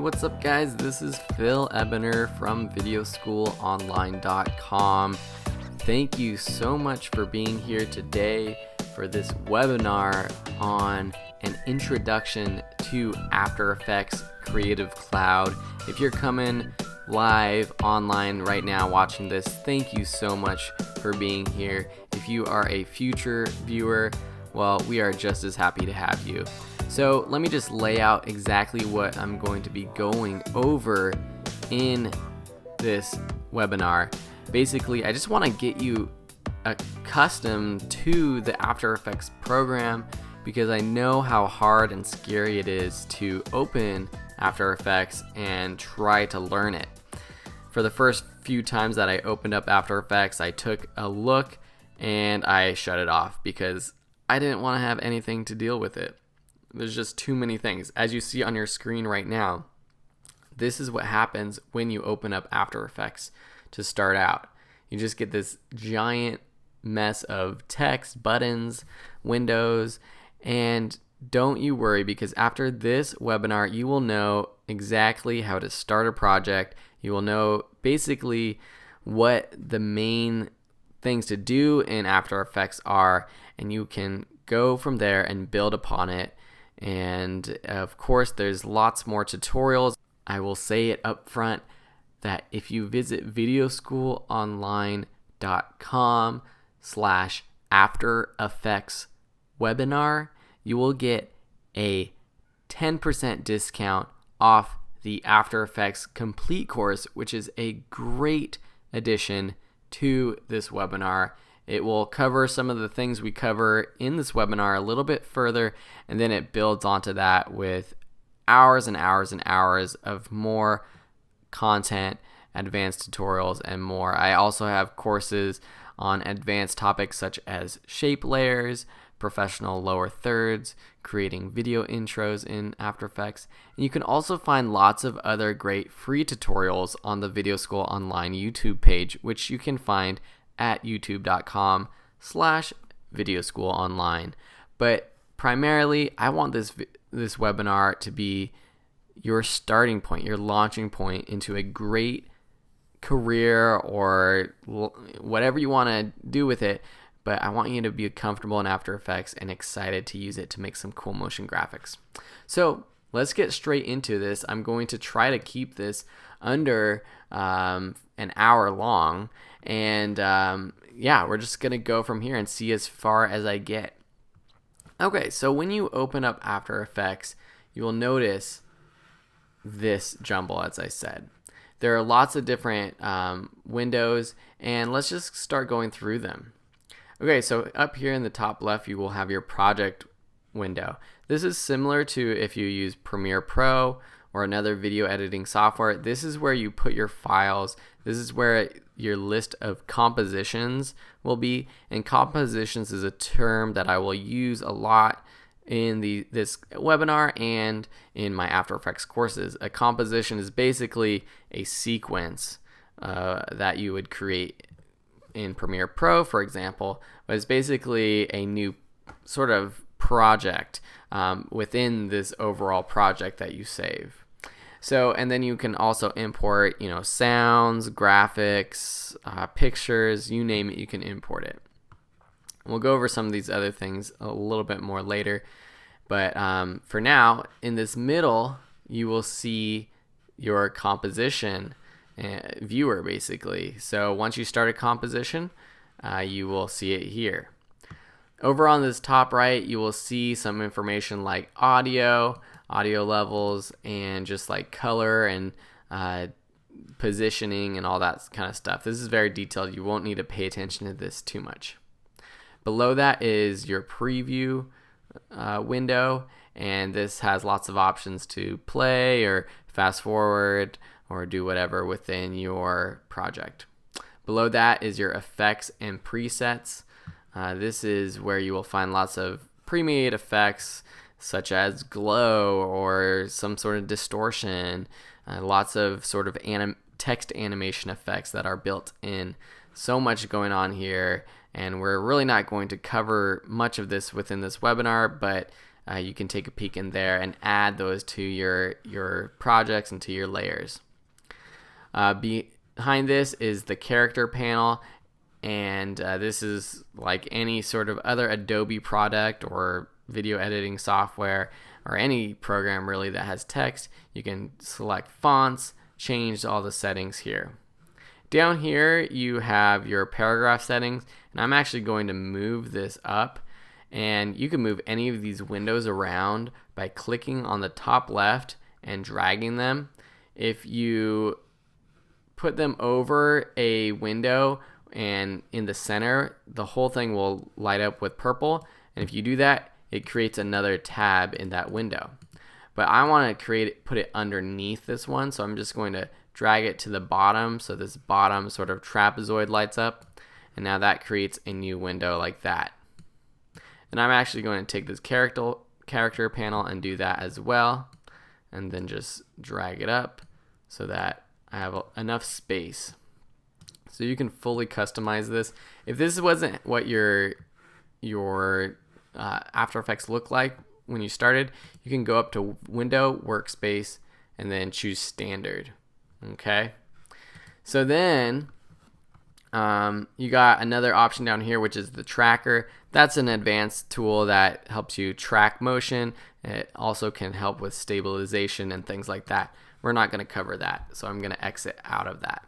what's up guys? This is Phil Ebiner from videoschoolonline.com. Thank you so much for being here today for this webinar on an introduction to After Effects Creative Cloud. If you're coming live online right now watching this, thank you so much for being here. If you are a future viewer, well, we are just as happy to have you. So let me just lay out exactly what I'm going to be going over in this webinar. Basically, I just want to get you accustomed to the After Effects program because I know how hard and scary it is to open After Effects and try to learn it. For the first few times that I opened up After Effects, I took a look and I shut it off because I didn't want to have anything to deal with it. There's just too many things. As you see on your screen right now, this is what happens when you open up After Effects to start out. You just get this giant mess of text, buttons, windows, and don't you worry, because after this webinar, you will know exactly how to start a project. You will know basically what the main things to do in After Effects are, and you can go from there and build upon it. And of course, there's lots more tutorials. I will say it up front that if you visit videoschoolonline.com/After Effects webinar, you will get a 10% discount off the After Effects Complete course, which is a great addition to this webinar. It will cover some of the things we cover in this webinar a little bit further, and then it builds onto that with hours and hours and hours of more content, advanced tutorials, and more. I also have courses on advanced topics such as shape layers, professional lower thirds, creating video intros in After Effects. And you can also find lots of other great free tutorials on the Video School Online YouTube page, which you can find at youtube.com/videoschoolonline. But primarily, I want this webinar to be your starting point, your launching point into a great career or whatever you want to do with it. But I want you to be comfortable in After Effects and excited to use it to make some cool motion graphics. So let's get straight into this. I'm going to try to keep this under an hour long. And yeah, we're just going to go from here and see as far as I get. Okay, so when you open up After Effects, you will notice this jumble, as I said. There are lots of different windows, and let's just start going through them. Okay, so up here in the top left, you will have your project window. This is similar to if you use Premiere Pro or another video editing software. This is where you put your files. This is where your list of compositions will be. And compositions is a term that I will use a lot in this webinar and in my After Effects courses. A composition is basically a sequence that you would create in Premiere Pro, for example, but it's basically a new sort of project within this overall project that you save. So, and then you can also import, sounds, graphics, pictures, you name it, you can import it. We'll go over some of these other things a little bit more later, but for now, in this middle, you will see your composition viewer, basically. So once you start a composition, you will see it here. Over on this top right, you will see some information like audio levels, and just like color and positioning and all that kind of stuff. This is very detailed. You won't need to pay attention to this too much. Below that is your preview window, and this has lots of options to play or fast forward or do whatever within your project. Below that is your effects and presets. This is where you will find lots of pre-made effects such as glow or some sort of distortion, lots of sort of text animation effects that are built in. So much going on here, and we're really not going to cover much of this within this webinar, but you can take a peek in there and add those to your projects and to your layers. Behind this is the character panel, and this is like any sort of other Adobe product or video editing software or any program really that has text. You can select fonts, change all the settings here. Down here you have your paragraph settings, and I'm actually going to move this up, and you can move any of these windows around by clicking on the top left and dragging them. If you put them over a window and in the center, the whole thing will light up with purple, and if you do that, it creates another tab in that window. But I want to put it underneath this one, so I'm just going to drag it to the bottom so this bottom sort of trapezoid lights up, and now that creates a new window like that. And I'm actually going to take this character panel and do that as well, and then just drag it up so that I have enough space. So you can fully customize this. If this wasn't what your After Effects looked like when you started, you can go up to Window, Workspace, and then choose Standard. Okay, so then you got another option down here, which is the tracker. That's an advanced tool that helps you track motion. It also can help with stabilization and things like that. We're not going to cover that, so I'm going to exit out of that.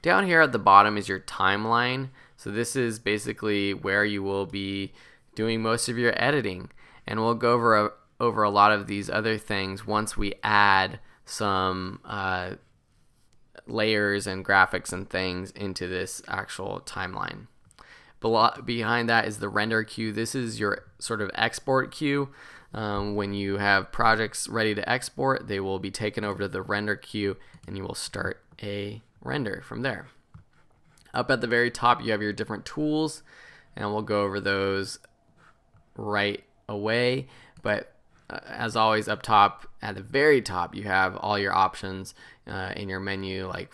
Down here at the bottom is your timeline. So this is basically where you will be doing most of your editing, and we'll go over a lot of these other things once we add some layers and graphics and things into this actual timeline. Behind that is the render queue. This is your sort of export queue. When you have projects ready to export, they will be taken over to the render queue, and you will start a render from there. Up at the very top, you have your different tools, and we'll go over those right away. But as always, up top, at the very top, you have all your options in your menu, like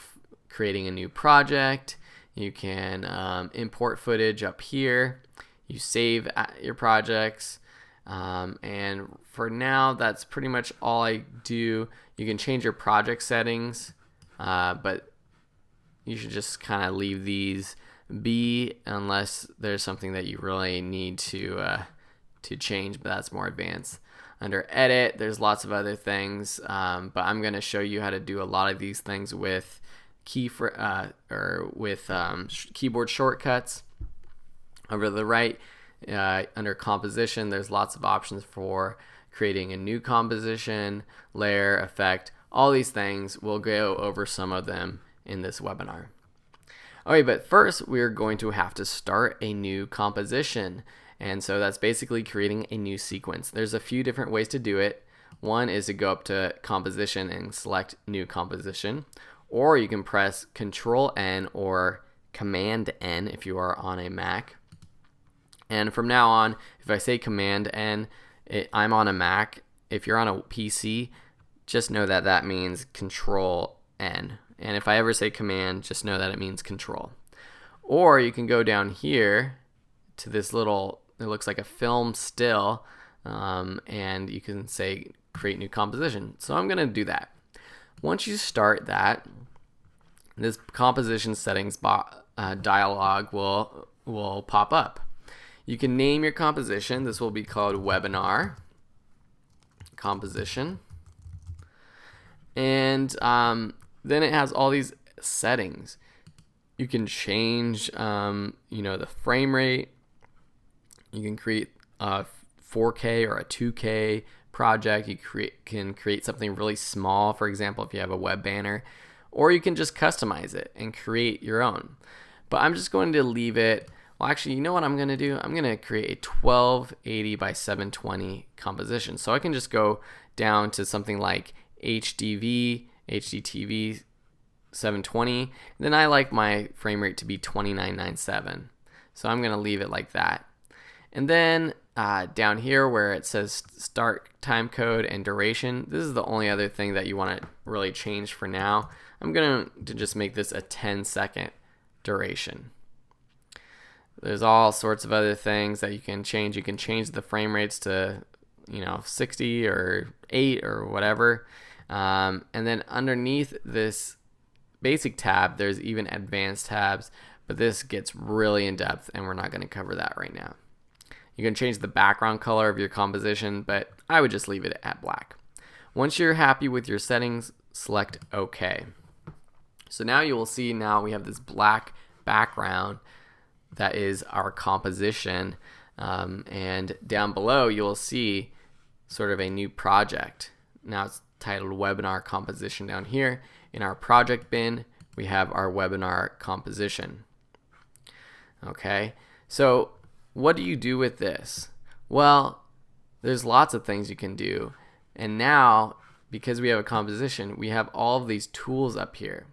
creating a new project. You can import footage up here. You save your projects. And for now, that's pretty much all I do. You can change your project settings, but you should just kind of leave these be unless there's something that you really need to change, but that's more advanced. Under edit, there's lots of other things, but I'm going to show you how to do a lot of these things with keyboard shortcuts. Over to the right, under composition, there's lots of options for creating a new composition, layer, effect, all these things. We'll go over some of them in this webinar. Okay, but first we're going to have to start a new composition. And so that's basically creating a new sequence. There's a few different ways to do it. One is to go up to composition and select new composition, or you can press Control N or Command N if you are on a Mac. And from now on, if I say Command N, I'm on a Mac. If you're on a PC, just know that that means Control N. And if I ever say Command, just know that it means Control. Or you can go down here to this little, it looks like a film still, and you can say create new composition. So I'm going to do that. Once you start that, this composition settings dialog will pop up. You can name your composition. This will be called webinar composition. And then it has all these settings. You can change the frame rate. You can create a 4K or a 2K project. You can create something really small, for example, if you have a web banner, or you can just customize it and create your own. But I'm just going to leave it. Well, actually, you know what I'm going to do? I'm going to create a 1280 by 720 composition. So I can just go down to something like HDTV 720. Then I like my frame rate to be 2997. So I'm going to leave it like that. And then down here where it says start time code and duration, this is the only other thing that you want to really change for now. I'm going to just make this a 10-second duration. There's all sorts of other things that you can change. You can change the frame rates to 60 or 8 or whatever. And then underneath this basic tab, there's even advanced tabs, but this gets really in depth and we're not going to cover that right now. You can change the background color of your composition, but I would just leave it at black. Once you're happy with your settings, select OK. So now you will see we have this black background that is our composition, and down below you'll see sort of a new project. Now it's titled Webinar Composition down here. In our project bin, we have our webinar composition. Okay, so what do you do with this? Well, there's lots of things you can do. And now, because we have a composition, we have all of these tools up here.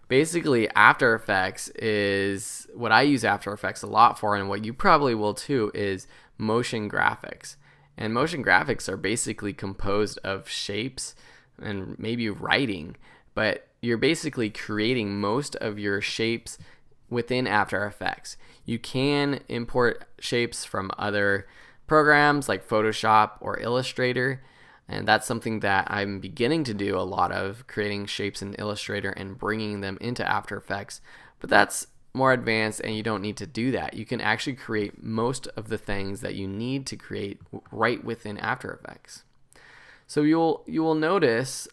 Basically, After Effects is what I use After Effects a lot for, and what you probably will too, is motion graphics. And motion graphics are basically composed of shapes and maybe writing, but you're basically creating most of your shapes within After Effects. You can import shapes from other programs like Photoshop or Illustrator, and that's something that I'm beginning to do a lot of, creating shapes in Illustrator and bringing them into After Effects. But that's more advanced and you don't need to do that. You can actually create most of the things that you need to create right within After Effects. So you will notice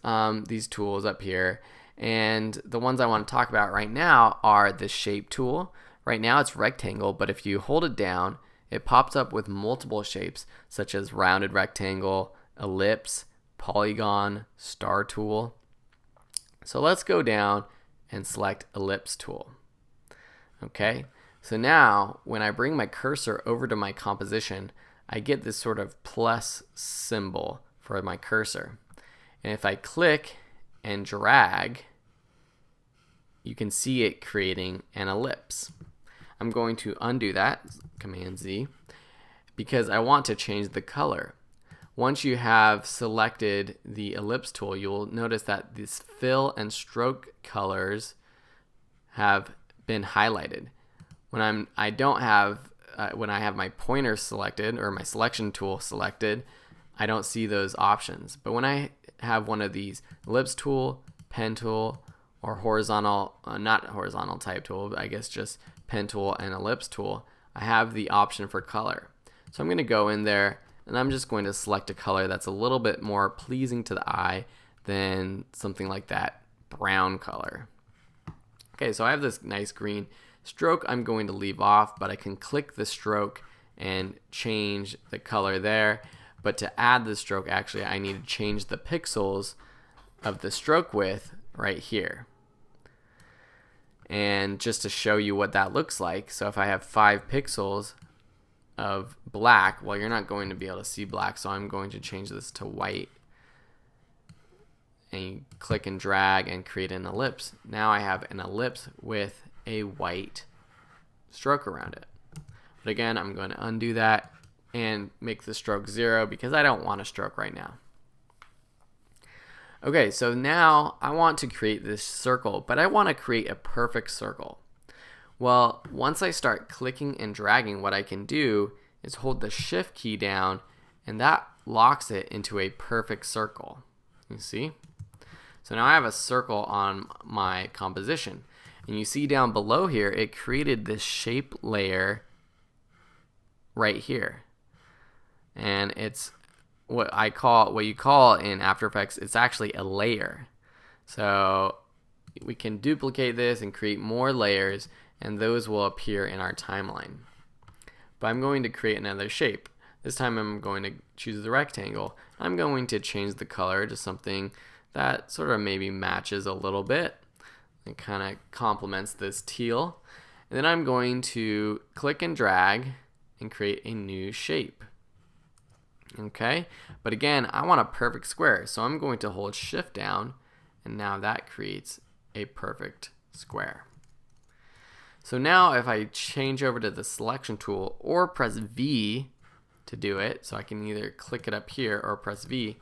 these tools up here, and the ones I want to talk about right now are the shape tool. Right now it's rectangle, but if you hold it down, it pops up with multiple shapes such as rounded rectangle, ellipse, polygon, star tool. So let's go down and select ellipse tool. Okay, so now when I bring my cursor over to my composition, I get this sort of plus symbol for my cursor. And if I click and drag, you can see it creating an ellipse. I'm going to undo that, Command Z, because I want to change the color. Once you have selected the ellipse tool, you'll notice that these fill and stroke colors have been highlighted. When I have my pointer selected or my selection tool selected, I don't see those options. But when I have one of these ellipse tool, pen tool, or horizontal, not horizontal type tool, but I guess just pen tool and ellipse tool, I have the option for color. So I'm going to go in there and I'm just going to select a color that's a little bit more pleasing to the eye than something like that brown color. Okay, so I have this nice green stroke I'm going to leave off, but I can click the stroke and change the color there. But to add the stroke, actually, I need to change the pixels of the stroke width right here. And just to show you what that looks like, so if I have 5 pixels of black, well, you're not going to be able to see black, so I'm going to change this to white. And you click and drag and create an ellipse. Now I have an ellipse with a white stroke around it. But again, I'm going to undo that and make the stroke 0 because I don't want a stroke right now. Okay, so now I want to create this circle, but I want to create a perfect circle. Well, once I start clicking and dragging, what I can do is hold the Shift key down, and that locks it into a perfect circle. You see? So now I have a circle on my composition. And you see down below here, it created this shape layer right here. And it's what you call in After Effects, it's actually a layer. So we can duplicate this and create more layers, and those will appear in our timeline. But I'm going to create another shape. This time I'm going to choose the rectangle. I'm going to change the color to something that sort of maybe matches a little bit. It kind of complements this teal. And then I'm going to click and drag and create a new shape. Okay, but again, I want a perfect square, so I'm going to hold Shift down, and now that creates a perfect square. So now if I change over to the selection tool or press V to do it, so I can either click it up here or press V,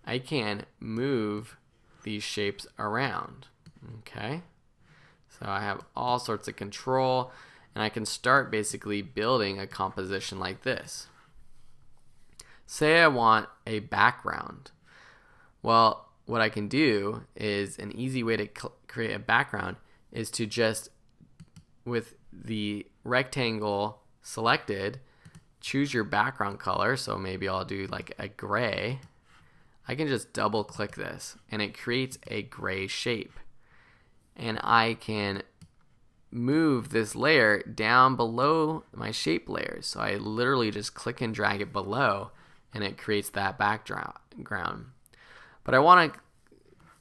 I can move these shapes around. Okay, so I have all sorts of control, and I can start basically building a composition like this. Say I want a background. Well, what I can do is an easy way to create a background is to just, with the rectangle selected, choose your background color. So maybe I'll do like a gray. I can just double click this and it creates a gray shape. And I can move this layer down below my shape layers. So I literally just click and drag it below and it creates that background. But I want to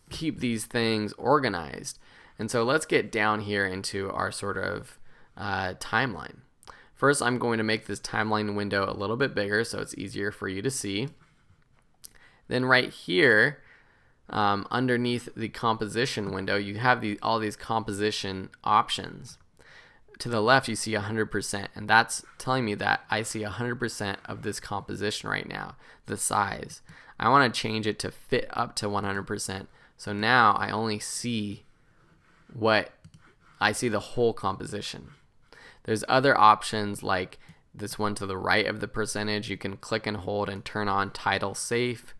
keep these things organized. And so let's get down here into our sort of timeline. First, I'm going to make this timeline window a little bit bigger so it's easier for you to see. Then right here, underneath the composition window, you have all these composition options. To the left, you see 100%, and that's telling me that I see 100% of this composition right now, the size. I want to change it to fit up to 100%. So now I only see I see the whole composition. There's other options like this one to the right of the percentage. You can click and hold and turn on title safe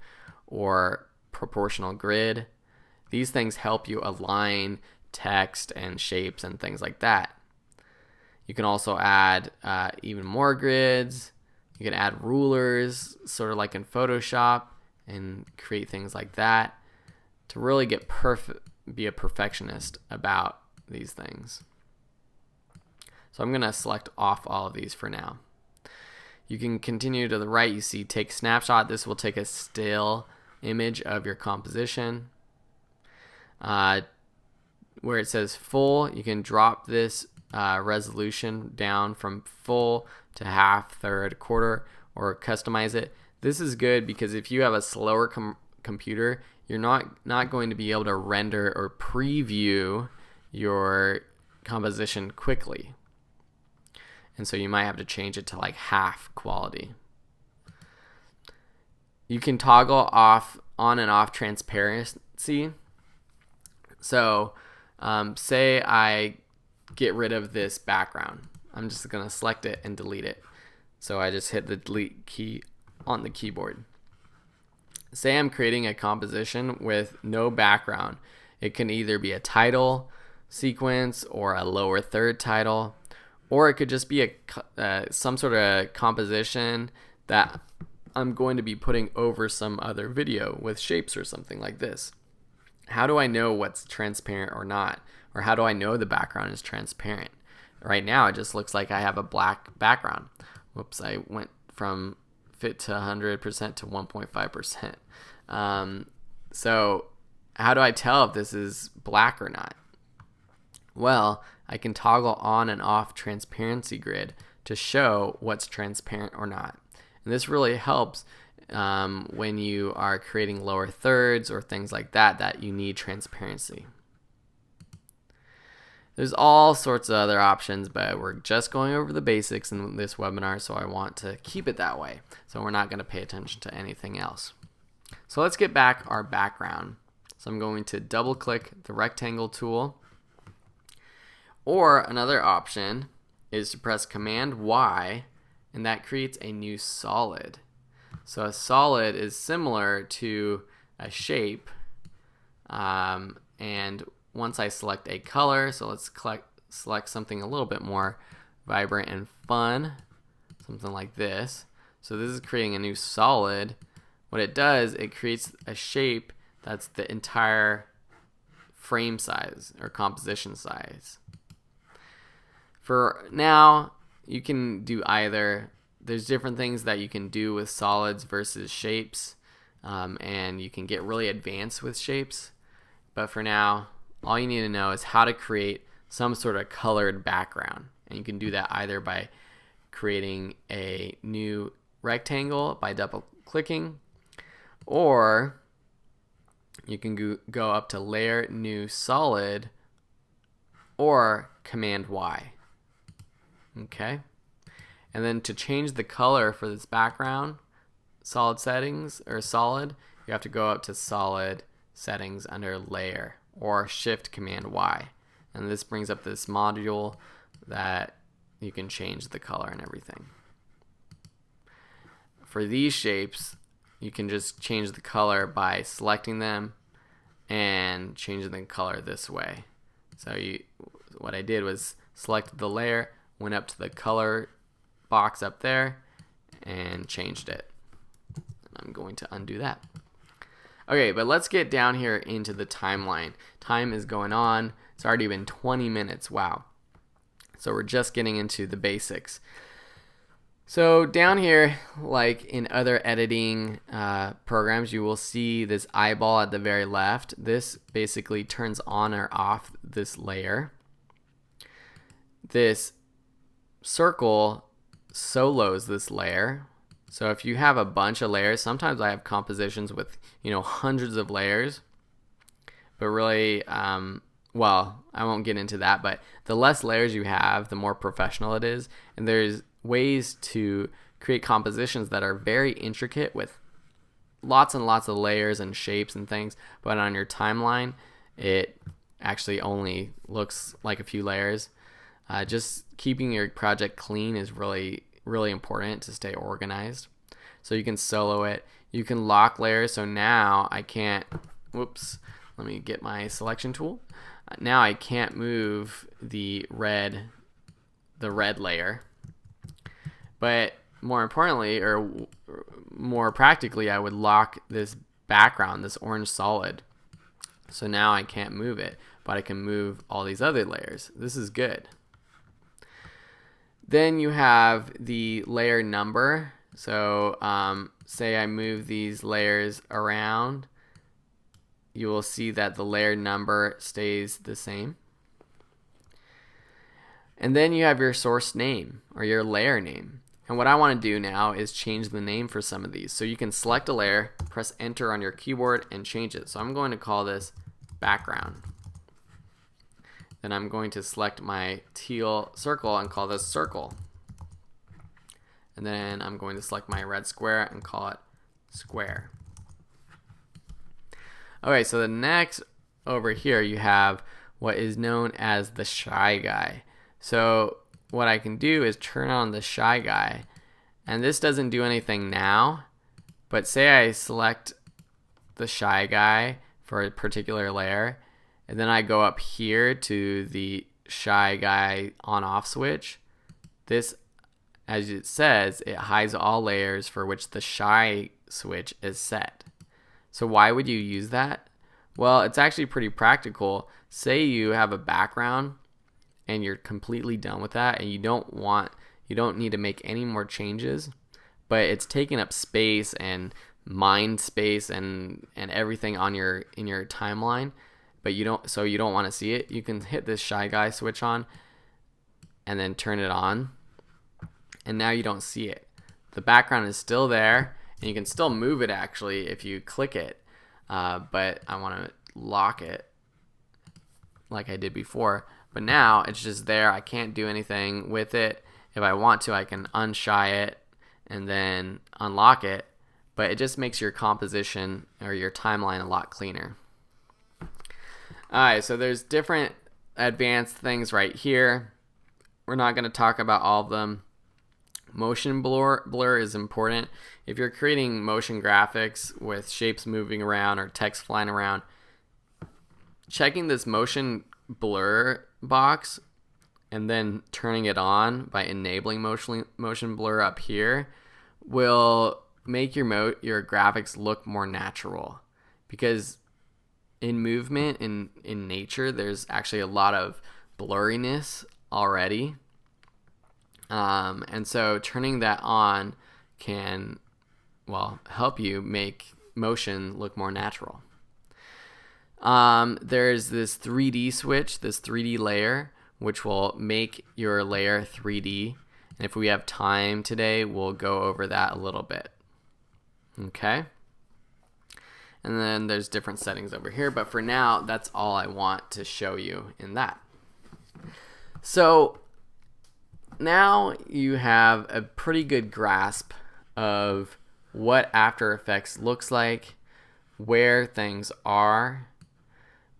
or proportional grid. These things help you align text and shapes and things like that. You can also add even more grids. You can add rulers, sort of like in Photoshop, and create things like that to really be a perfectionist about these things. So I'm going to select off all of these for now. You can continue to the right. You see take snapshot. This will take a still image of your composition. Where it says full, you can drop this resolution down from full to half, third, quarter, or customize it. This is good because if you have a slower computer, you're not going to be able to render or preview your composition quickly. And so you might have to change it to like half quality. You can toggle on and off transparency. So say I get rid of this background. I'm just going to select it and delete it. So I just hit the delete key on the keyboard. Say I'm creating a composition with no background. It can either be a title sequence or a lower third title, or it could just be some sort of composition that I'm going to be putting over some other video with shapes or something like this. How do I know what's transparent or not? Or how do I know the background is transparent? Right now it just looks like I have a black background. Whoops, I went from fit to 100% to 1.5%. So how do I tell if this is black or not? Well, I can toggle on and off transparency grid to show what's transparent or not. And this really helps when you are creating lower thirds or things like that you need transparency. There's all sorts of other options, but we're just going over the basics in this webinar, so I want to keep it that way. So we're not going to pay attention to anything else. So let's get back our background. So I'm going to double click the rectangle tool. Or another option is to press Command Y, and that creates a new solid. So a solid is similar to a shape, and once I select a color, so let's select something a little bit more vibrant and fun, something like this. So this is creating a new solid. What it does, it creates a shape that's the entire frame size or composition size. For now, you can do either. There's different things that you can do with solids versus shapes, and you can get really advanced with shapes. But for now, all you need to know is how to create some sort of colored background. And you can do that either by creating a new rectangle by double clicking, or you can go up to Layer, New Solid, or Command Y. Okay? And then to change the color for this background, solid settings, or solid, you have to go up to Solid Settings under Layer, or Shift Command Y. And this brings up this module that you can change the color and everything. for these shapes, you can just change the color by selecting them and changing the color this way. So what I did was selected the layer, went up to the color box up there, and changed it. I'm going to undo that. Okay, but let's get down here into the timeline. Time is going on. It's already been 20 minutes. Wow. So we're just getting into the basics. So down here, like in other editing programs, you will see this eyeball at the very left. This basically turns on or off this layer. This circle solos this layer. So if you have a bunch of layers, sometimes I have compositions with, hundreds of layers, but really, well, I won't get into that, but the less layers you have, the more professional it is. And there's ways to create compositions that are very intricate with lots and lots of layers and shapes and things, but on your timeline, it actually only looks like a few layers. Just keeping your project clean is really important to stay organized. So you can solo it. You can lock layers. So now I can't, whoops, let me get my selection tool. Now I can't move the red layer. But more importantly, or more practically, I would lock this background, this orange solid. So now I can't move it, but I can move all these other layers. This is good. Then you have the layer number. So say I move these layers around, you will see that the layer number stays the same. And then you have your source name or your layer name. And what I want to do now is change the name for some of these. So you can select a layer, press enter on your keyboard, and change it. So I'm going to call this background. Then I'm going to select my teal circle and call this circle. And then I'm going to select my red square and call it square. Okay, so the next over here you have what is known as the shy guy. So what I can do is turn on the shy guy, and this doesn't do anything now, but say I select the shy guy for a particular layer, and then I go up here to the shy guy on off switch. This, as it says, it hides all layers for which the shy switch is set. So why would you use that? Well, it's actually pretty practical. Say you have a background and you're completely done with that, and you don't need to make any more changes, but it's taking up space and mind space and everything in your timeline, but you don't want to see it. You can hit this shy guy switch on and then turn it on, and now you don't see it. The background is still there, and you can still move it actually if you click it, but I want to lock it like I did before. But now it's just there. I can't do anything with it. If I want to, I can unshy it and then unlock it, but it just makes your composition or your timeline a lot cleaner. Alright, so there's different advanced things right here. We're not going to talk about all of them. Motion blur is important. If you're creating motion graphics with shapes moving around or text flying around, checking this motion blur box and then turning it on by enabling motion blur up here will make your graphics look more natural, because in movement in nature there's actually a lot of blurriness already, and so turning that on can help you make motion look more natural. There's this 3D switch, this 3D layer, which will make your layer 3D. And if we have time today, we'll go over that a little bit. Okay? And then there's different settings over here, but for now, that's all I want to show you in that. So now you have a pretty good grasp of what After Effects looks like, where things are,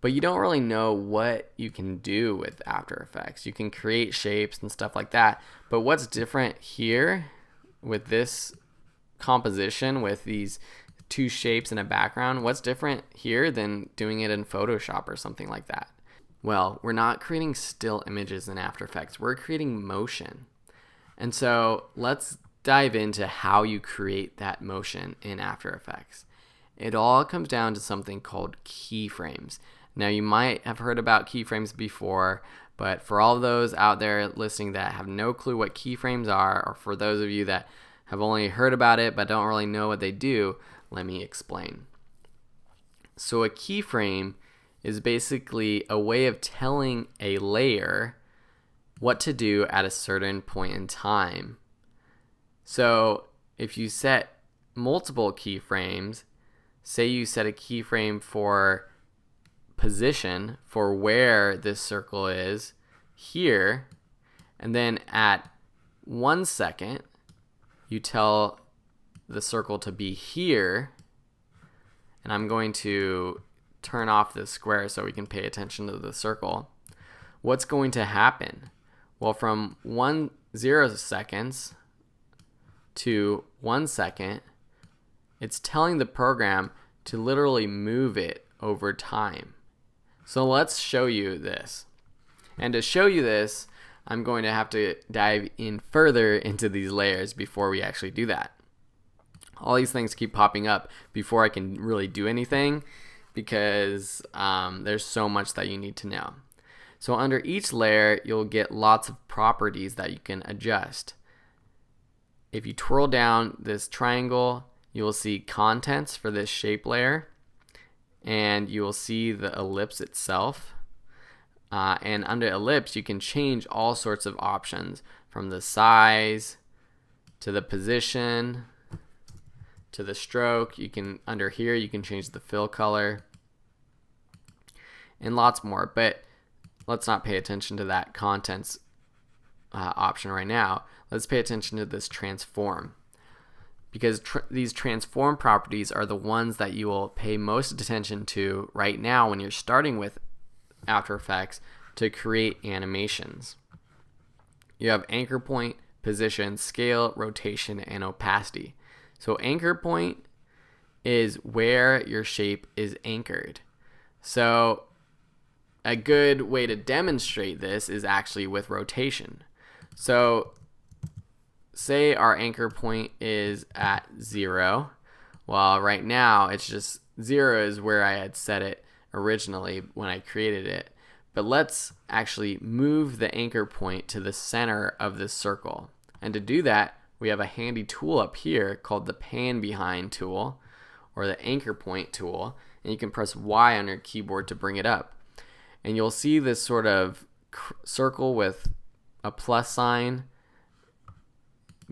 but you don't really know what you can do with After Effects. You can create shapes and stuff like that, but what's different here with this composition with these two shapes and a background, what's different here than doing it in Photoshop or something like that? Well, we're not creating still images in After Effects, we're creating motion. And so let's dive into how you create that motion in After Effects. It all comes down to something called keyframes. Now, you might have heard about keyframes before, but for all those out there listening that have no clue what keyframes are, or for those of you that have only heard about it but don't really know what they do, let me explain. So a keyframe is basically a way of telling a layer what to do at a certain point in time. So if you set multiple keyframes, say you set a keyframe for position for where this circle is here, and then at 1 second you tell the circle to be here, and I'm going to turn off this square so we can pay attention to the circle. What's going to happen? Well, from 0 seconds to 1 second, it's telling the program to literally move it over time. So let's show you this. And to show you this, I'm going to have to dive in further into these layers before we actually do that. All these things keep popping up before I can really do anything because there's so much that you need to know. So under each layer, you'll get lots of properties that you can adjust. If you twirl down this triangle, you will see contents for this shape layer, and you will see the ellipse itself. And under ellipse, you can change all sorts of options from the size to the position to the stroke. You can, under here, you can change the fill color and lots more, but let's not pay attention to that contents option right now. Let's pay attention to this transform, because these transform properties are the ones that you will pay most attention to right now when you're starting with After Effects to create animations. You have anchor point, position, scale, rotation, and opacity. So anchor point is where your shape is anchored. So a good way to demonstrate this is actually with rotation. So say our anchor point is at 0. Well, right now it's just 0 is where I had set it originally when I created it. But let's actually move the anchor point to the center of this circle. And to do that, we have a handy tool up here called the pan behind tool, or the anchor point tool, and you can press Y on your keyboard to bring it up. And you'll see this sort of circle with a plus sign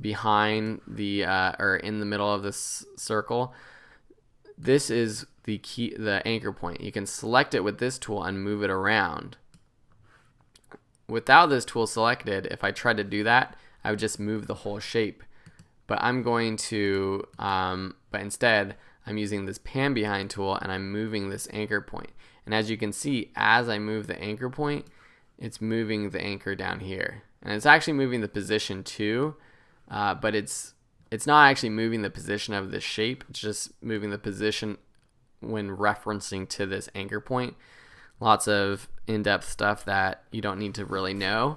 behind the or in the middle of this circle. This is the anchor point. You can select it with this tool and move it around. Without this tool selected, if I tried to do that, I would just move the whole shape. But I'm going to, but instead, I'm using this pan behind tool and I'm moving this anchor point. And as you can see, as I move the anchor point, it's moving the anchor down here. And it's actually moving the position too, but it's not actually moving the position of the shape. It's just moving the position when referencing to this anchor point. Lots of in-depth stuff that you don't need to really know.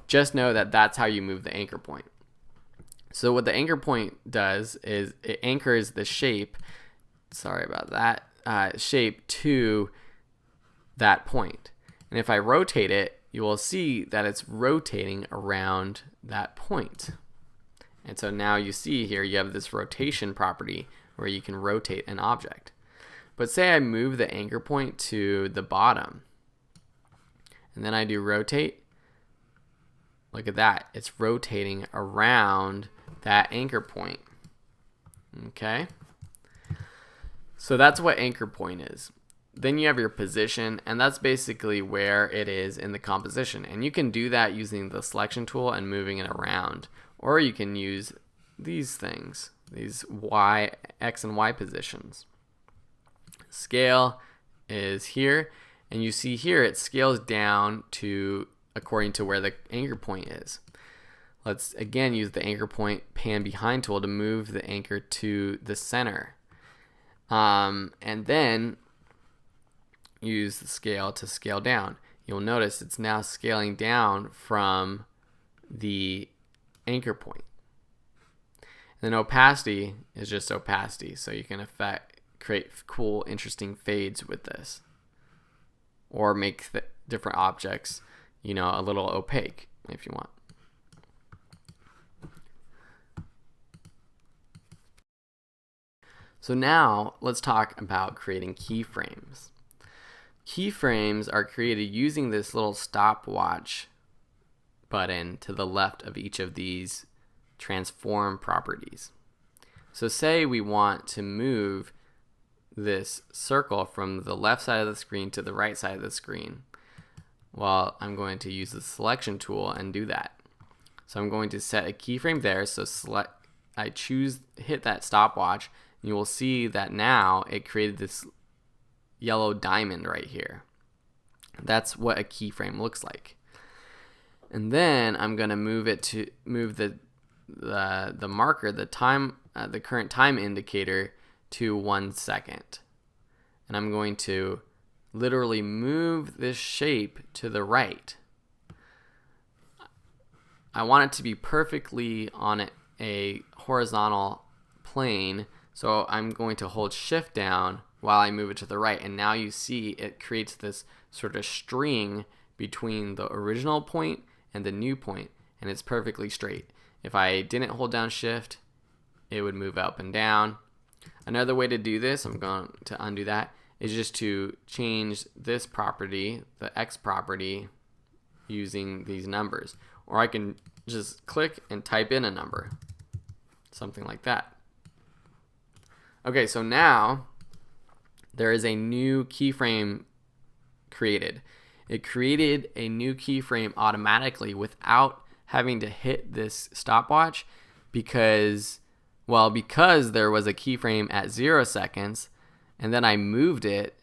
Just know that that's how you move the anchor point. So what the anchor point does is it anchors the shape, sorry about that, shape to that point. And if I rotate it, you will see that it's rotating around that point. And so now you see here you have this rotation property where you can rotate an object. But say I move the anchor point to the bottom, and then I do rotate. Look at that. It's rotating around that anchor point. Okay? So that's what anchor point is. Then you have your position, and that's basically where it is in the composition. And you can do that using the selection tool and moving it around. Or you can use these things, these X and Y positions. Scale is here, and you see here it scales down to according to where the anchor point is. let's again use the anchor point pan behind tool to move the anchor to the center. And then use the scale to scale down. You'll notice it's now scaling down from the anchor point. And then opacity is just opacity, so you can create cool, interesting fades with this, or make the different objects, a little opaque if you want. So now let's talk about creating keyframes. Keyframes are created using this little stopwatch button to the left of each of these transform properties. So say we want to move this circle from the left side of the screen to the right side of the screen. Well, I'm going to use the selection tool and do that. So I'm going to set a keyframe there. So hit that stopwatch, and you will see that now it created this yellow diamond right here. That's what a keyframe looks like. And then I'm going to move the marker, the current time indicator, to 1 second. And I'm going to literally move this shape to the right. I want it to be perfectly on a horizontal plane, so I'm going to hold shift down while I move it to the right, and now you see it creates this sort of string between the original point and the new point, and it's perfectly straight. If I didn't hold down shift, it would move up and down. Another way to do this, I'm going to undo that, is just to change this property, the X property, using these numbers. Or I can just click and type in a number, something like that. Okay, so now there is a new keyframe created. It created a new keyframe automatically without having to hit this stopwatch because there was a keyframe at 0 seconds and then I moved it.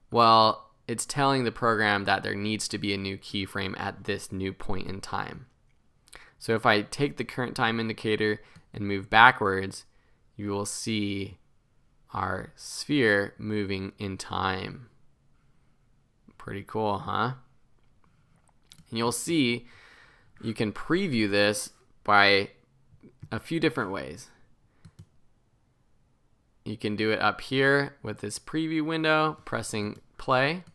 Well, it's telling the program that there needs to be a new keyframe at this new point in time. So if I take the current time indicator and move backwards, you will see our sphere moving in time. Pretty cool, huh? And you'll see you can preview this by a few different ways. You can do it up here with this preview window, pressing play.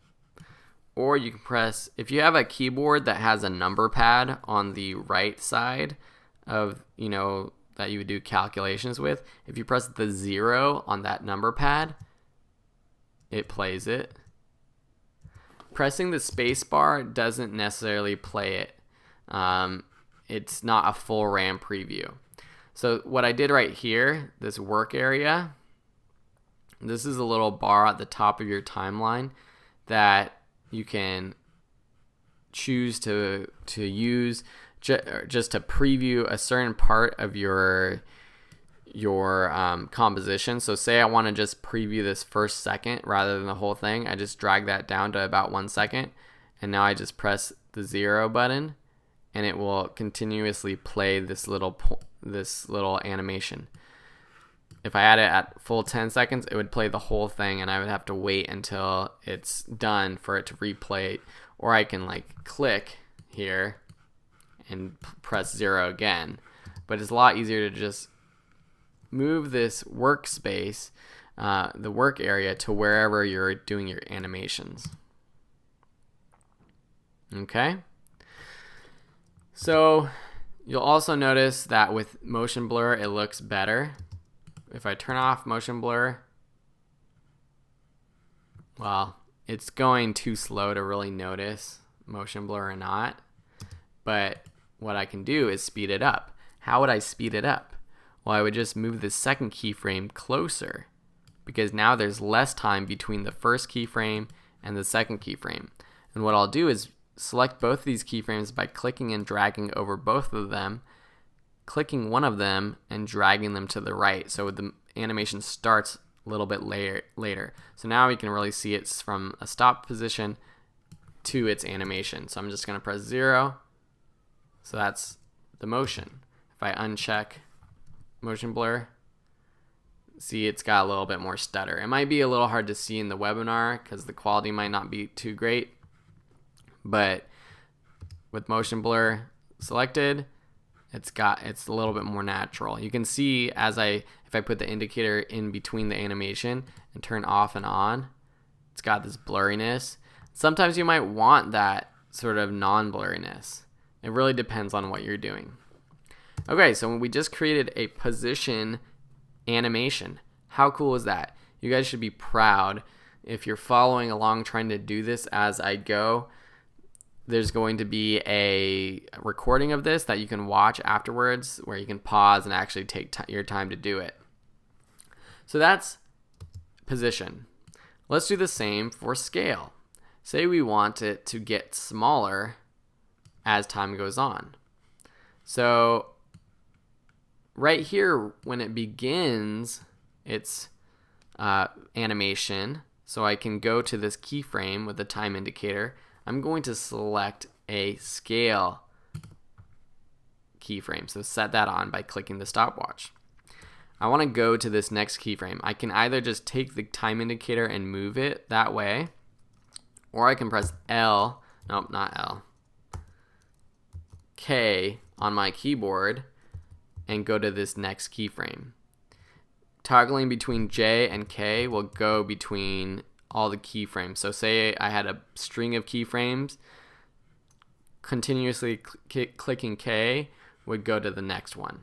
Or you can press, if you have a keyboard that has a number pad on the right side of, that you would do calculations with, if you press the 0 on that number pad, it plays it. Pressing the space bar doesn't necessarily play it. It's not a full RAM preview. So what I did right here, this work area, this is a little bar at the top of your timeline that you can choose to use just to preview a certain part of your composition. So say I want to just preview this first second rather than the whole thing. I just drag that down to about 1 second, and now I just press the 0 button, and it will continuously play this little animation. If I had it at full 10 seconds, it would play the whole thing, and I would have to wait until it's done for it to replay. Or I can click here and press 0 again. But it's a lot easier to just move this workspace, the work area, to wherever you're doing your animations. Okay? So you'll also notice that with motion blur, it looks better. If I turn off motion blur, well, it's going too slow to really notice motion blur or not. But what I can do is speed it up. How would I speed it up? Well, I would just move the second keyframe closer, because now there's less time between the first keyframe and the second keyframe. And what I'll do is select both of these keyframes by clicking and dragging over both of them, clicking one of them and dragging them to the right, so the animation starts a little bit later. So now we can really see it's from a stop position to its animation. So I'm just going to press 0. So that's the motion. If I uncheck motion blur, see it's got a little bit more stutter. It might be a little hard to see in the webinar because the quality might not be too great, but with motion blur selected, it's a little bit more natural. You can see if I put the indicator in between the animation and turn off and on, it's got this blurriness. Sometimes you might want that sort of non-blurriness. It really depends on what you're doing. Okay, so we just created a position animation. How cool is that? You guys should be proud. If you're following along trying to do this as I go, there's going to be a recording of this that you can watch afterwards where you can pause and actually take your time to do it. So that's position. Let's do the same for scale. Say we want it to get smaller as time goes on. So right here, when it begins its animation, so I can go to this keyframe with the time indicator, I'm going to select a scale keyframe. So set that on by clicking the stopwatch. I want to go to this next keyframe. I can either just take the time indicator and move it that way, or I can press L, nope, not L, K on my keyboard and go to this next keyframe. Toggling between J and K will go between all the keyframes. So say I had a string of keyframes, continuously clicking K would go to the next one.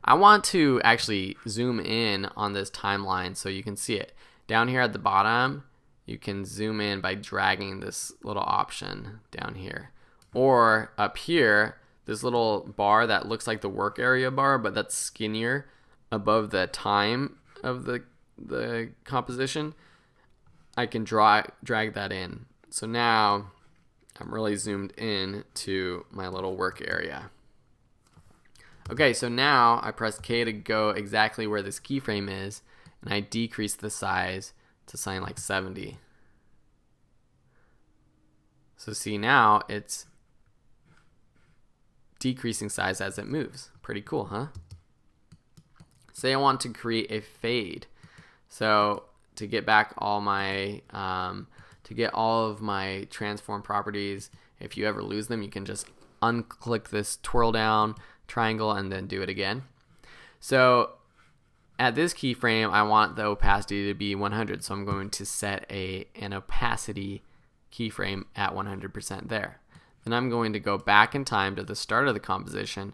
I want to actually zoom in on this timeline so you can see it. Down here at the bottom, you can zoom in by dragging this little option down here. Or up here, this little bar that looks like the work area bar, but that's skinnier above the time of the composition, I can drag that in. So now I'm really zoomed in to my little work area. Okay, so now I press K to go exactly where this keyframe is, and I decrease the size to something like 70. So see, now it's decreasing size as it moves. Pretty cool, huh? Say I want to create a fade. So to get back all my all of my transform properties, if you ever lose them, you can just unclick this twirl down triangle and then do it again. So at this keyframe, I want the opacity to be 100, so I'm going to set an opacity keyframe at 100% there. Then I'm going to go back in time to the start of the composition,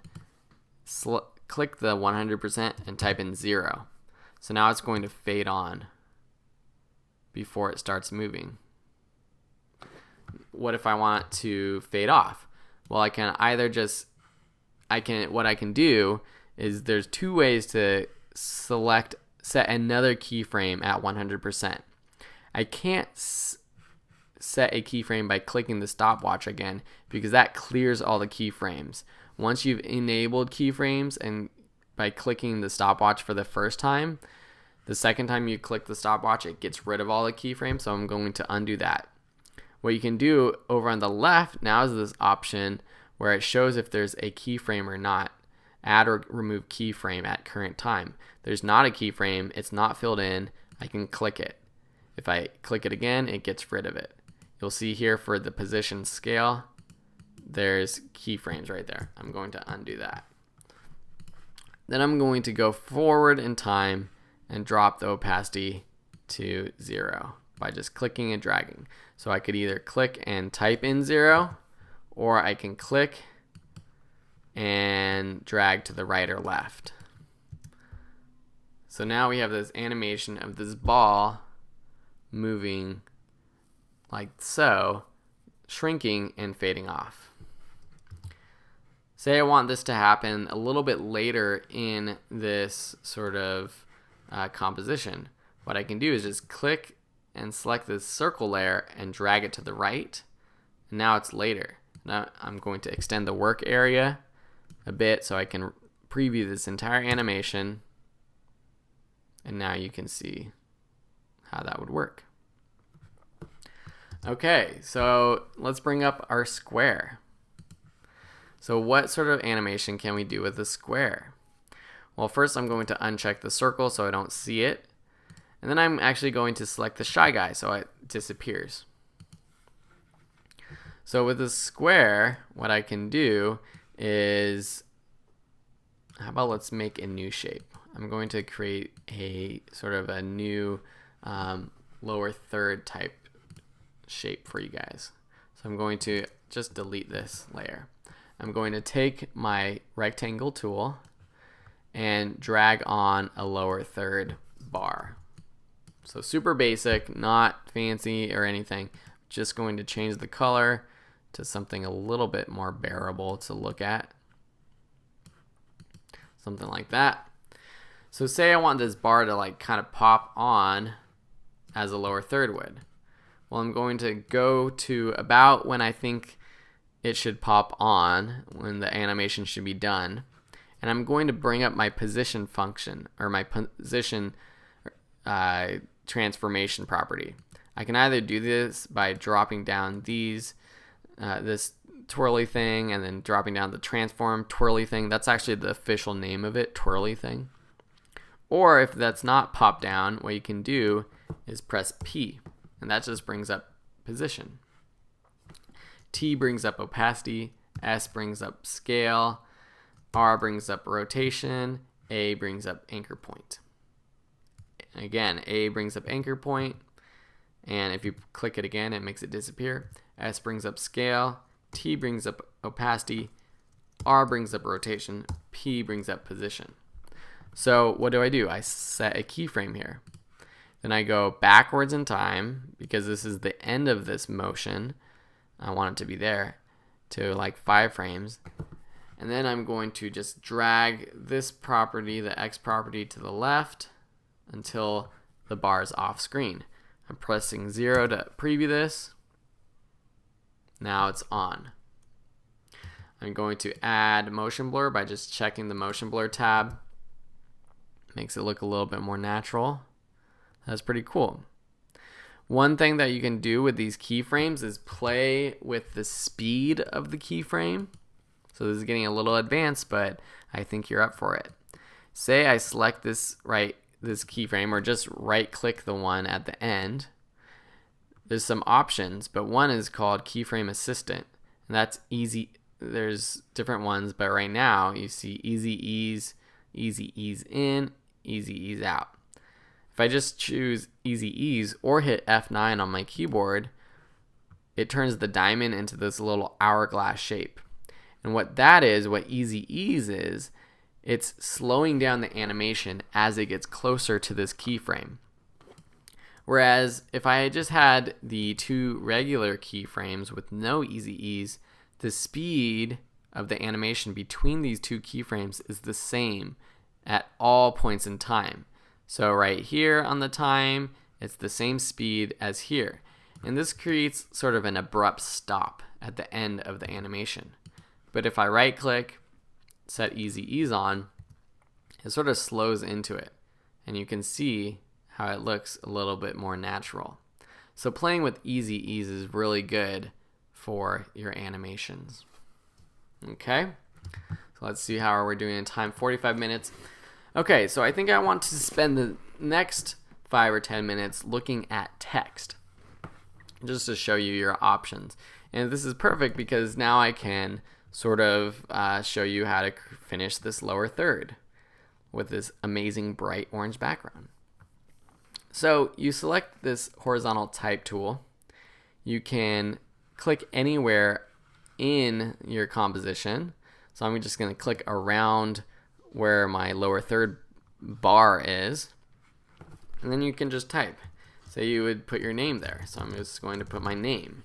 click the 100% and type in 0. So now it's going to fade on before it starts moving. What if I want to fade off? Well, I can either what I can do is there's two ways to set another keyframe at 100%. I can't set a keyframe by clicking the stopwatch again because that clears all the keyframes. Once you've enabled keyframes and by clicking the stopwatch for the first time, the second time you click the stopwatch, it gets rid of all the keyframes, so I'm going to undo that. What you can do over on the left now is this option where it shows if there's a keyframe or not. Add or remove keyframe at current time. There's not a keyframe, it's not filled in, I can click it. If I click it again, it gets rid of it. You'll see here for the position scale, there's keyframes right there. I'm going to undo that. Then I'm going to go forward in time and drop the opacity to 0 by just clicking and dragging. So I could either click and type in 0, or I can click and drag to the right or left. So now we have this animation of this ball moving like so, shrinking and fading off. Say I want this to happen a little bit later in this sort of composition. What I can do is just click and select this circle layer and drag it to the right. And now it's later. Now I'm going to extend the work area a bit so I can preview this entire animation. And now you can see how that would work. Okay, so let's bring up our square. So what sort of animation can we do with the square? Well, first I'm going to uncheck the circle so I don't see it. And then I'm actually going to select the shy guy so it disappears. So with the square, what I can do is, how about let's make a new shape. I'm going to create a sort of a new lower third type shape for you guys. So I'm going to just delete this layer. I'm going to take my rectangle tool and drag on a lower third bar. So super basic, not fancy or anything. Just going to change the color to something a little bit more bearable to look at. Something like that. So say I want this bar to like kind of pop on as a lower third would. Well, I'm going to go to about when I think it should pop on, when the animation should be done. And I'm going to bring up my position function, or my position transformation property. I can either do this by dropping down these, this twirly thing, and then dropping down the transform twirly thing. That's actually the official name of it, twirly thing. Or if that's not popped down, what you can do is press P, and that just brings up position. T brings up opacity, S brings up scale, R brings up rotation, A brings up anchor point. Again, A brings up anchor point, and if you click it again, it makes it disappear. S brings up scale, T brings up opacity, R brings up rotation, P brings up position. So what do? I set a keyframe here. Then I go backwards in time, because this is the end of this motion. I want it to be there, to like 5 frames. And then I'm going to just drag this property, the X property, to the left until the bar is off screen. I'm pressing 0 to preview this. Now it's on. I'm going to add motion blur by just checking the motion blur tab. Makes it look a little bit more natural. That's pretty cool. One thing that you can do with these keyframes is play with the speed of the keyframe. So this is getting a little advanced, but I think you're up for it. Say I select this keyframe, or just right click the one at the end. There's some options, but one is called Keyframe Assistant, and that's easy. There's different ones, but right now you see easy ease in, easy ease out. If I just choose easy ease or hit F9 on my keyboard, it turns the diamond into this little hourglass shape. And what that is, what easy ease is, it's slowing down the animation as it gets closer to this keyframe. Whereas if I just had the 2 regular keyframes with no easy ease, the speed of the animation between these 2 keyframes is the same at all points in time. So right here on the time, it's the same speed as here. And this creates sort of an abrupt stop at the end of the animation. But if I right click, set easy ease on, it sort of slows into it. And you can see how it looks a little bit more natural. So playing with easy ease is really good for your animations. Okay, so let's see how we're doing in time. 45 minutes. Okay, so I think I want to spend the next 5 or 10 minutes looking at text, just to show you your options. And this is perfect because now I can sort of show you how to finish this lower third with this amazing bright orange background. So you select this horizontal type tool. You can click anywhere in your composition. So I'm just going to click around where my lower third bar is, and then you can just type. Say you would put your name there, so I'm just going to put my name.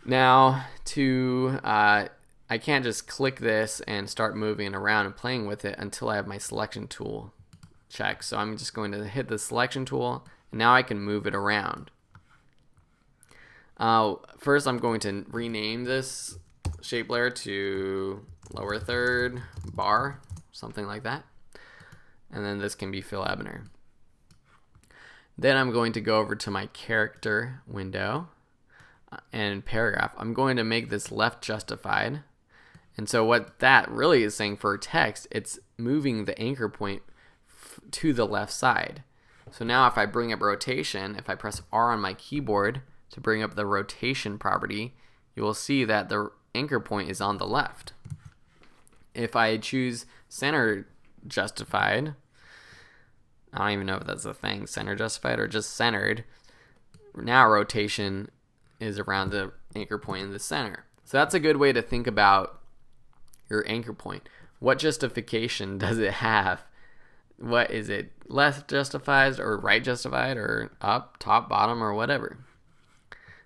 Now I can't just click this and start moving it around and playing with it until I have my selection tool checked. So I'm just going to hit the selection tool, and now I can move it around. First I'm going to rename this shape layer to lower third bar, something like that. And then this can be Phil Ebiner. Then I'm going to go over to my character window. and paragraph, I'm going to make this left justified. And so what that really is saying for text, it's moving the anchor point to the left side. So now if I bring up rotation, if I press R on my keyboard to bring up the rotation property, you will see that the anchor point is on the left. If I choose center justified, I don't even know if that's a thing, center justified or just centered, now rotation is around the anchor point in the center. So that's a good way to think about your anchor point. What justification does it have? What is it, left justified or right justified or up, top, bottom, or whatever?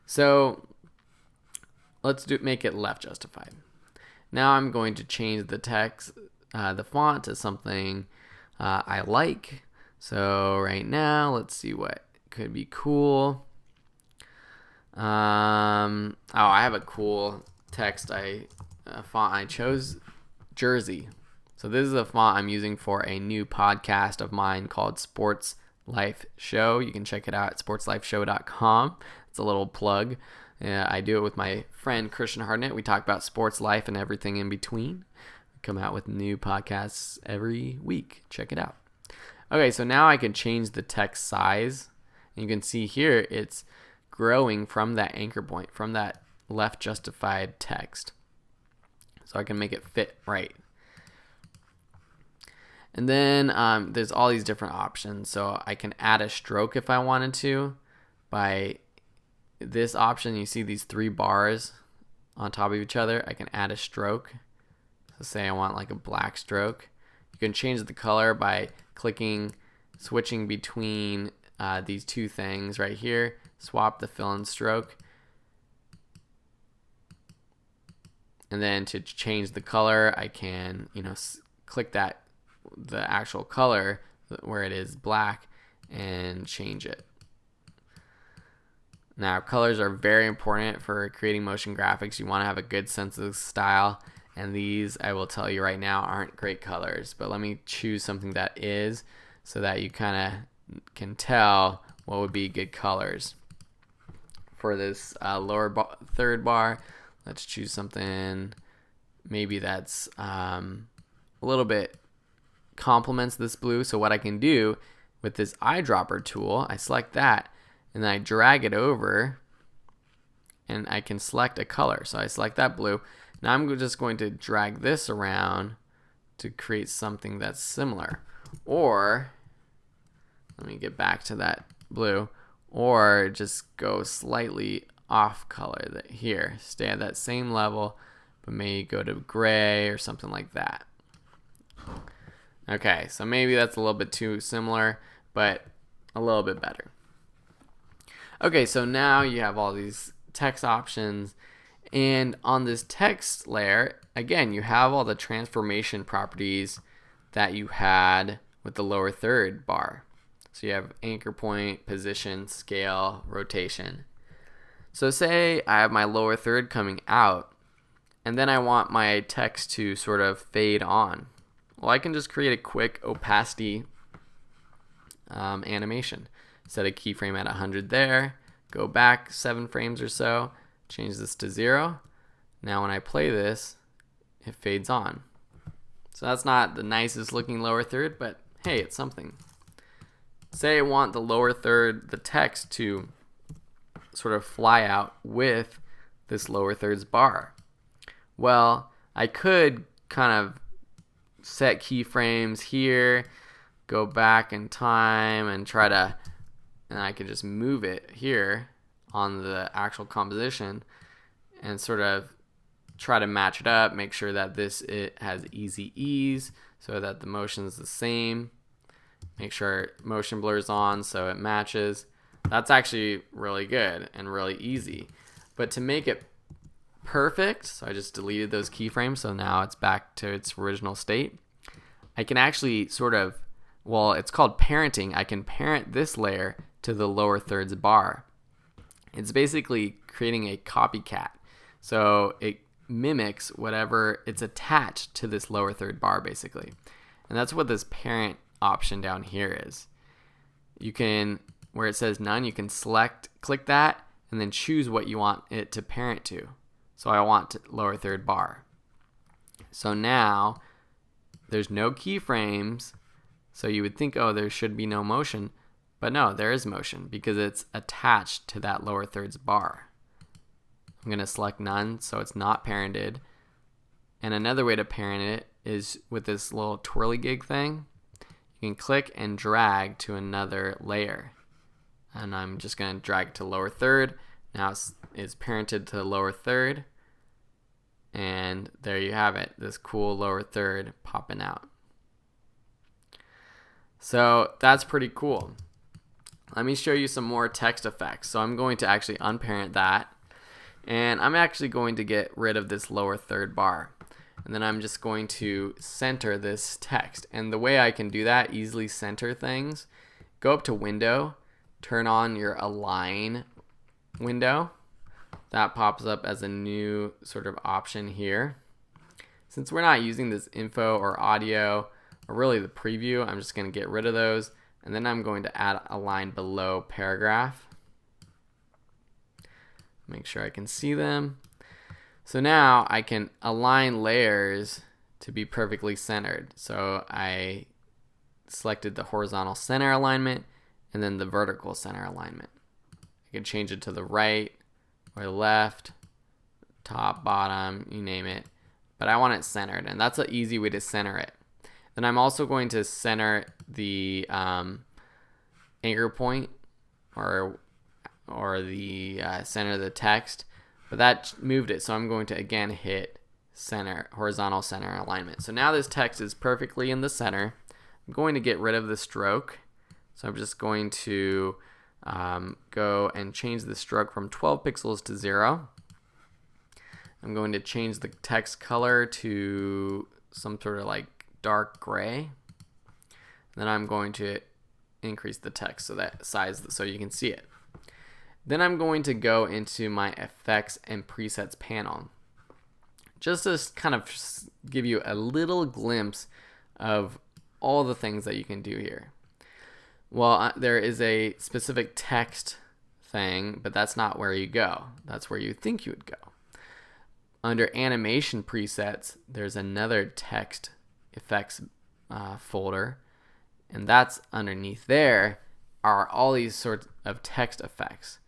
So let's make it left justified. Now I'm going to change the text, the font to something I like. So right now, let's see what could be cool. I have a cool text font I chose, Jersey. So this is a font I'm using for a new podcast of mine called Sports Life Show. You can check it out at sportslifeshow.com. It's a little plug. I do it with my friend Christian Hartnett. We talk about sports life and everything in between. We come out with new podcasts every week. Check it out. Okay, so now I can change the text size. And you can see here it's growing from that anchor point, from that left justified text. So I can make it fit right. And then there's all these different options. So I can add a stroke if I wanted to. By this option, you see these 3 bars on top of each other. I can add a stroke. So say I want like a black stroke. You can change the color by switching between these 2 things right here. Swap the fill and stroke. And then to change the color, I can, click the actual color where it is black and change it. Now, colors are very important for creating motion graphics. You want to have a good sense of style, and these, I will tell you right now, aren't great colors. But let me choose something that is, so that you kind of can tell what would be good colors. For this lower third bar, let's choose something maybe that's a little bit complements this blue. So what I can do with this eyedropper tool, I select that, and then I drag it over, and I can select a color. So I select that blue. Now I'm just going to drag this around to create something that's similar. Or, let me get back to that blue, or just go slightly off color here. Stay at that same level, but maybe go to gray or something like that. Okay, so maybe that's a little bit too similar, but a little bit better. Okay, so now you have all these text options, and on this text layer, again, you have all the transformation properties that you had with the lower third bar. So you have anchor point, position, scale, rotation. So say I have my lower third coming out, and then I want my text to sort of fade on. Well, I can just create a quick opacity animation. Set a keyframe at 100 there, go back 7 frames or so, change this to 0. Now when I play this, it fades on. So that's not the nicest looking lower third, but hey, it's something. Say I want the lower third, the text, to sort of fly out with this lower third's bar. Well, I could kind of set keyframes here, go back in time and and I can just move it here on the actual composition and sort of try to match it up, make sure that it has easy ease so that the motion is the same. Make sure motion blurs on so it matches. That's actually really good and really easy. But to make it perfect, so I just deleted those keyframes, so now it's back to its original state. I can actually sort of, well, it's called parenting. I can parent this layer to the lower thirds bar. It's basically creating a copycat. So it mimics whatever it's attached to this lower third bar, basically. And that's what this parent option down here is. You can, where it says none, you can click that, and then choose what you want it to parent to. So I want lower third bar. So now there's no keyframes, so you would think, oh, there should be no motion, but no, there is motion because it's attached to that lower thirds bar. I'm going to select none, so it's not parented. And another way to parent it is with this little twirligig thing. You can click and drag to another layer. And I'm just going to drag to lower third. Now it's parented to the lower third. And there you have it, this cool lower third popping out. So that's pretty cool. Let me show you some more text effects. So I'm going to actually unparent that. And I'm actually going to get rid of this lower third bar. And then I'm just going to center this text. And the way I can do that, easily center things, go up to Window, turn on your Align window. That pops up as a new sort of option here. Since we're not using this info or audio, or really the preview, I'm just going to get rid of those. And then I'm going to add a line below paragraph. Make sure I can see them. So now I can align layers to be perfectly centered. So I selected the horizontal center alignment and then the vertical center alignment. I can change it to the right or left, top, bottom, you name it. But I want it centered, and that's an easy way to center it. Then I'm also going to center the anchor point or the center of the text. But that moved it, so I'm going to again hit center, horizontal center alignment. So now this text is perfectly in the center. I'm going to get rid of the stroke. So I'm just going to go and change the stroke from 12 pixels to 0. I'm going to change the text color to some sort of like dark gray. Then I'm going to increase the text so that size so you can see it. Then I'm going to go into my effects and presets panel. Just to kind of give you a little glimpse of all the things that you can do here. Well, there is a specific text thing, but that's not where you go. That's where you think you would go. Under animation presets, there's another text effects folder, and that's underneath there are all these sorts of text effects,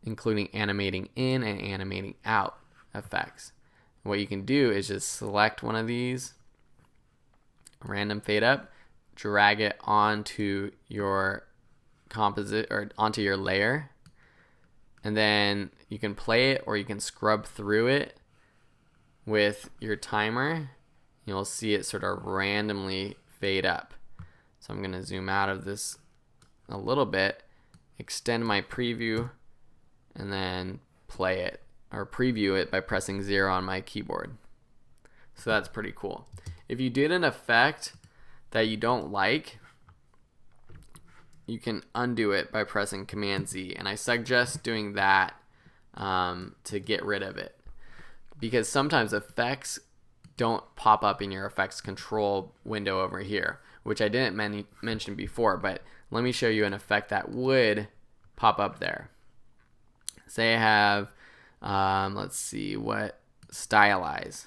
including animating in and animating out effects. What you can do is just select one of these, random fade up, drag it onto your composite or onto your layer, and then you can play it or you can scrub through it with your timer. You'll see it sort of randomly fade up. So I'm going to zoom out of this a little bit, extend my preview, and then play it or preview it by pressing 0 on my keyboard. So that's pretty cool. If you did an effect that you don't like, you can undo it by pressing Command Z, and I suggest doing that to get rid of it, because sometimes effects don't pop up in your effects control window over here, which I didn't mention before, but let me show you an effect that would pop up there. Say I have, let's see, what stylize.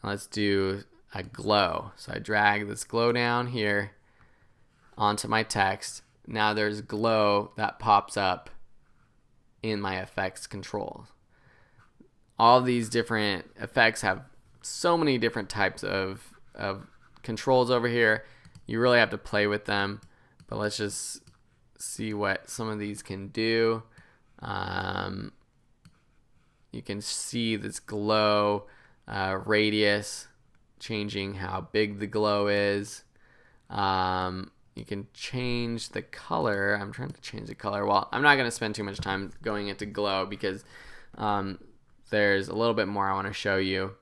Let's do a glow. So I drag this glow down here onto my text. Now there's glow that pops up in my effects control. All these different effects have so many different types of controls over here. You really have to play with them, but let's just see what some of these can do. You can see this glow radius, changing how big the glow is. You can change the color. I'm trying to change the color. Well, I'm not going to spend too much time going into glow because there's a little bit more I want to show you.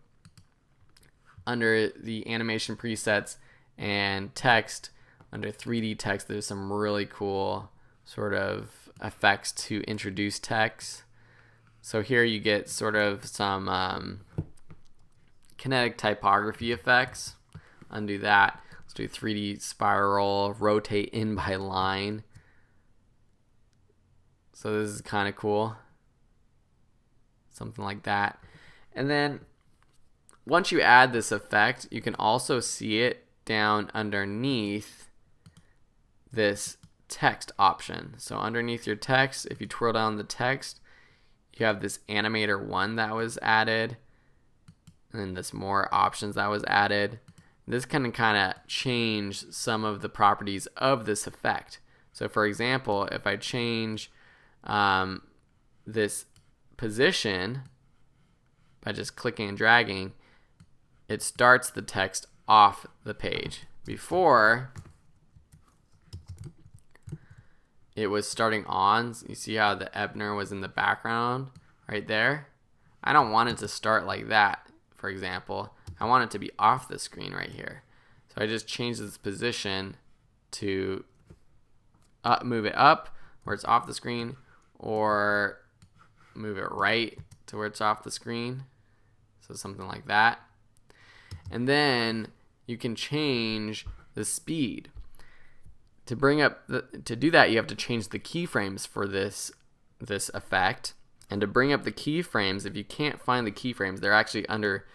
Under the animation presets and text, under 3D text, there's some really cool sort of effects to introduce text. So here you get sort of some kinetic typography effects. Undo that. Let's do 3D spiral, rotate in by line. So this is kind of cool. Something like that. And then once you add this effect, you can also see it down underneath this text option. So underneath your text, if you twirl down the text, you have this animator 1 that was added, and then this more options that was added. This can kind of change some of the properties of this effect. So for example, if I change this position by just clicking and dragging, it starts the text off the page. Before, it was starting on. You see how the Ebiner was in the background right there? I don't want it to start like that, for example. I want it to be off the screen right here. So I just change this position to move it up where it's off the screen, or move it right to where it's off the screen. So something like that. And then you can change the speed. To do that, you have to change the keyframes for this effect. And to bring up the keyframes, if you can't find the keyframes, they're actually under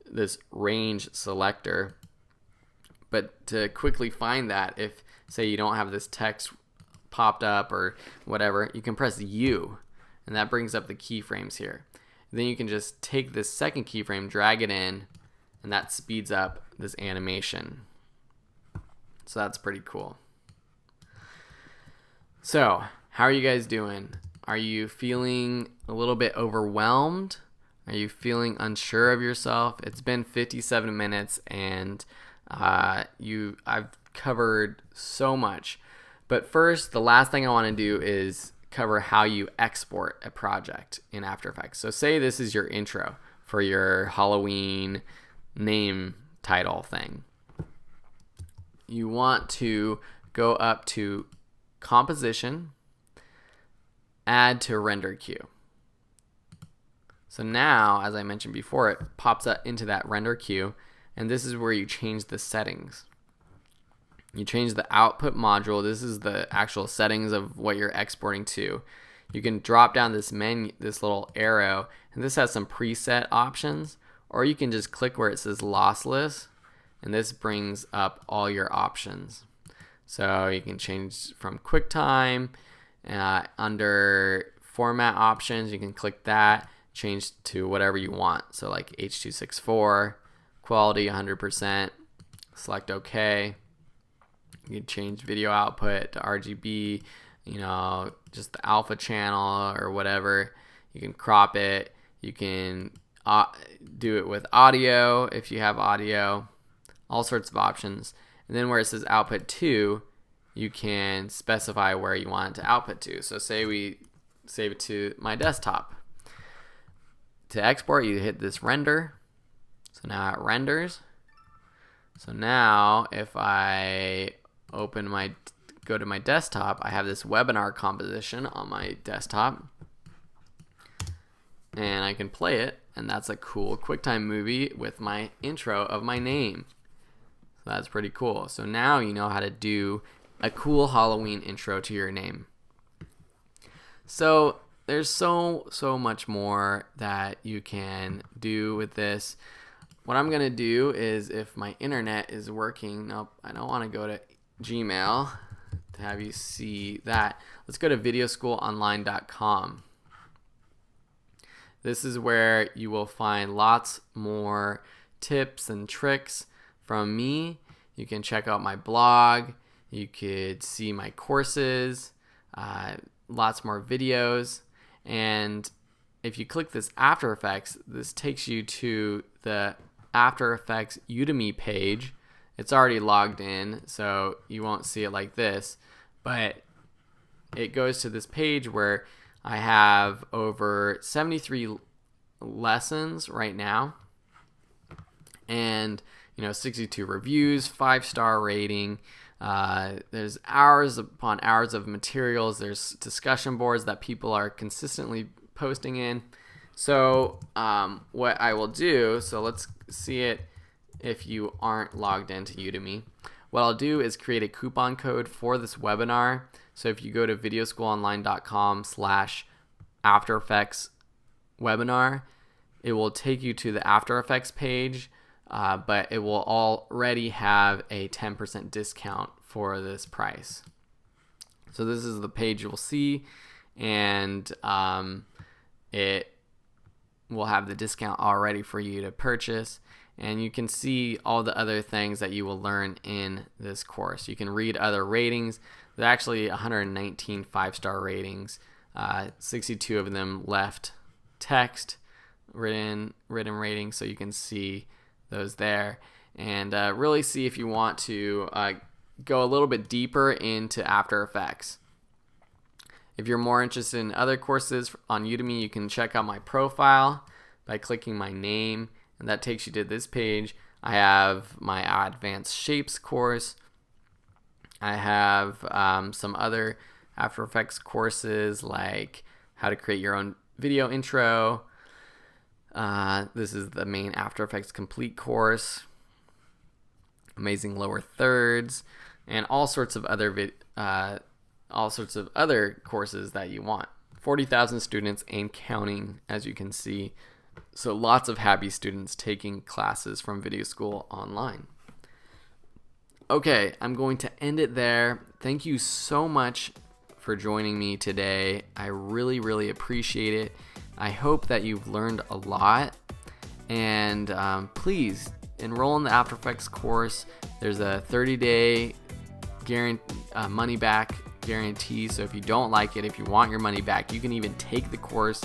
this range selector. But to quickly find that, if say you don't have this text popped up or whatever, you can press U, and that brings up the keyframes here. Then you can just take this second keyframe, drag it in, and that speeds up this animation. So that's pretty cool. So, how are you guys doing? Are you feeling a little bit overwhelmed? Are you feeling unsure of yourself? It's been 57 minutes and I've covered so much. But first, the last thing I want to do is cover how you export a project in After Effects. So say this is your intro for your Halloween name title thing. You want to go up to Composition, Add to Render Queue. So now, as I mentioned before, it pops up into that render queue, and this is where you change the settings. You change the output module. This is the actual settings of what you're exporting to. You can drop down this menu, this little arrow, and this has some preset options, or you can just click where it says lossless, and this brings up all your options. So you can change from QuickTime, under format options, you can click that, change to whatever you want. So like H.264, quality 100%, select OK. You can change video output to RGB, just the alpha channel or whatever. You can crop it. You can do it with audio if you have audio, all sorts of options. And then where it says output to, you can specify where you want it to output to. So say we save it to my desktop. To export, you hit this render. So now it renders. So now if I go to my desktop, I have this webinar composition on my desktop. And I can play it, and that's a cool QuickTime movie with my intro of my name. So that's pretty cool. So now you know how to do a cool Halloween intro to your name. So there's so much more that you can do with this. What I'm going to do is, if my internet is working, nope, I don't want to go to Gmail to have you see that. Let's go to videoschoolonline.com. This is where you will find lots more tips and tricks from me. You can check out my blog. You could see my courses, lots more videos. And if you click this After Effects, this takes you to the After Effects Udemy page. It's already logged in, so you won't see it like this. But it goes to this page where I have over 73 lessons right now. And 62 reviews, 5-star rating. There's hours upon hours of materials. There's discussion boards that people are consistently posting in. So what I will do, so let's see it if you aren't logged into Udemy. what I'll do is create a coupon code for this webinar. So if you go to videoschoolonline.com/After Effects webinar, it will take you to the After Effects page, but it will already have a 10% discount for this price. So this is the page you'll see, and it will have the discount already for you to purchase. And you can see all the other things that you will learn in this course. You can read other ratings. There's actually 119 5-star ratings, 62 of them left text, written ratings, so you can see those there. And really see if you want to go a little bit deeper into After Effects. If you're more interested in other courses on Udemy, you can check out my profile by clicking my name, and that takes you to this page. I have my Advanced Shapes course. I have some other After Effects courses like how to create your own video intro. This is the main After Effects Complete course. Amazing lower thirds, and all sorts of other courses that you want. 40,000 students and counting, as you can see. So lots of happy students taking classes from Video School Online. Okay, I'm going to end it there. Thank you so much for joining me today. I really, really appreciate it. I hope that you've learned a lot. And please enroll in the After Effects course. There's a 30-day money back guarantee. So if you don't like it, if you want your money back, you can even take the course.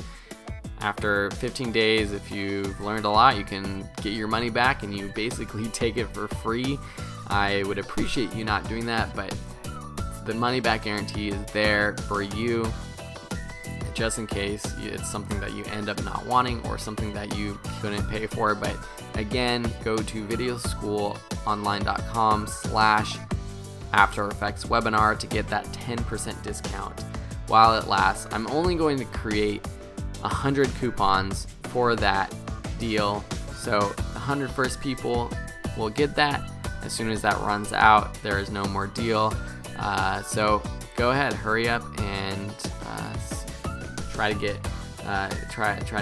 After 15 days, if you've learned a lot, you can get your money back and you basically take it for free. I would appreciate you not doing that, but the money back guarantee is there for you just in case it's something that you end up not wanting or something that you couldn't pay for. But again, go to videoschoolonline.com/After Effects webinar to get that 10% discount while it lasts. I'm only going to create 100 coupons for that deal, so the 100 first people will get that. As soon as that runs out, there is no more deal. So go ahead, hurry up and try to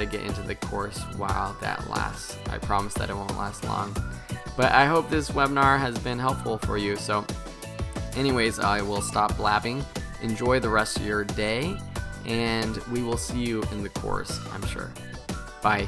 get into the course while that lasts. I promise that it won't last long, but I hope this webinar has been helpful for you. So anyways, I will stop blabbing. Enjoy the rest of your day, and we will see you in the course, I'm sure. Bye.